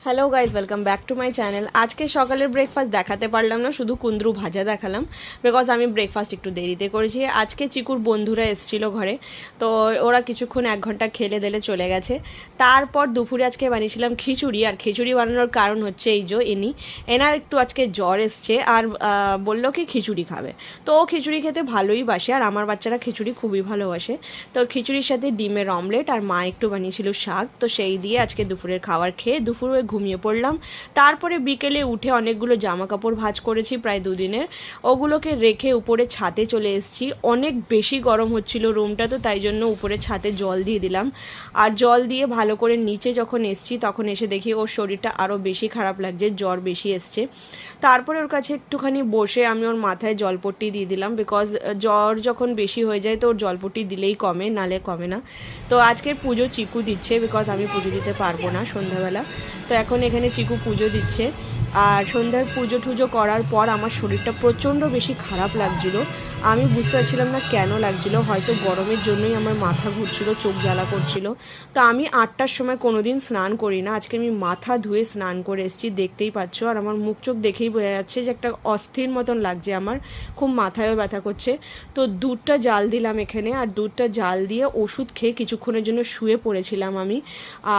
Hello guys, welcome back to my channel. আজকে সকালের breakfast দেখাতে পারলাম না, শুধু কুন্দ্রু ভাজা দেখালাম, বিকজ আমি ব্রেকফাস্ট একটু দেরিতে করেছি। আজকে চিকুর বন্ধুরা এসেছিলো ঘরে, তো ওরা কিছুক্ষণ 1 ঘন্টা খেলে দিলে চলে গেছে। তারপর দুপুরে আজকে বানিয়েছিলাম খিচুড়ি, আর খিচুড়ি বানানোর কারণ হচ্ছে এই যে এনার একটু আজকে জ্বর এসছে, আর বললো কি খিচুড়ি খাবে। তো ও খিচুড়ি খেতে ভালোই বাসে, আর আমার বাচ্চারা খিচুড়ি খুবই ভালোবাসে। তো খিচুড়ির সাথে ডিমের অমলেট আর মা একটু বানিয়েছিল শাক, তো সেই দিয়ে আজকে দুপুরের খাবার খেয়ে দুপুরে ঘুমিয়ে পড়লাম। তারপরে বিকেলে উঠে অনেকগুলো জামা কাপড় ভাঁজ করেছি প্রায় 2 দিনের, ওগুলোকে রেখে উপরে ছাদে চলে এসেছি। অনেক বেশি গরম হচ্ছিল রুমটা, তো তাই জন্য উপরে ছাদে জল দিয়ে দিলাম। আর জল দিয়ে ভালো করে নিচে যখন এসেছি তখন এসে দেখি ওর শরীরটা আরও বেশি খারাপ লাগছে, জ্বর বেশি এসছে। তারপরে ওর কাছে একটুখানি বসে আমি ওর মাথায় জলপট্টি দিয়ে দিলাম, বিকজ জ্বর যখন বেশি হয়ে যায় তো ওর জলপট্টি দিলেই কমে, নালে কমে না। তো আজকের পুজো চিকু দিচ্ছে, বিকজ আমি পুজো দিতে পারবো না সন্ধ্যাবেলা। তো এখন এখানে চিকু পুজো দিচ্ছে। আর সন্ধ্যার পুজো টুজো করার পর আমার শরীরটা প্রচণ্ড বেশি খারাপ লাগছিল। আমি বুঝতে পারছিলাম না কেন লাগছিল, হয়তো গরমের জন্যই আমার মাথা ঘুরছিল, চোখ জ্বালা করছিল। তো আমি 8টার সময় কোনো দিন স্নান করি না, আজকে আমি মাথা ধুয়ে স্নান করে এসেছি, দেখতেই পাচ্ছ। আর আমার মুখ চোখ দেখেই বোঝা যাচ্ছে যে একটা অস্থির মতন লাগছে, আমার খুব মাথায়ও ব্যথা করছে। তো দুধটা জাল দিলাম এখানে, আর দুধটা জাল দিয়ে ওষুধ খেয়ে কিছুক্ষণের জন্য শুয়ে পড়েছিলাম আমি।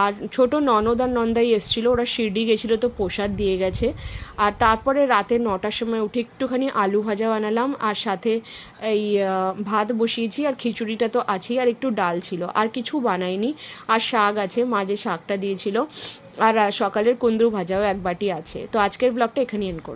আর ছোট ননদ আর নন্দাই এসেছিলো, ওরা শিরডি গেছিলো, তো প্রসাদ দিয়ে গেছে। আর তারপরে রাতে 9টার সময় উঠে একটুখানি আলু ভাজা বানালাম, আর সাথে এই ভাত বসিয়েছি, আর খিচুড়িটা তো আছেই, আর একটু ডাল ছিল, আর কিছু বানাইনি। আর শাক আছে, মাঝে শাকটা দিয়েছিল, আর সকালের কুন্দ্রু ভাজাও 1 বাটি আছে। তো আজকের ব্লগটা এখানেই এন্ড করব।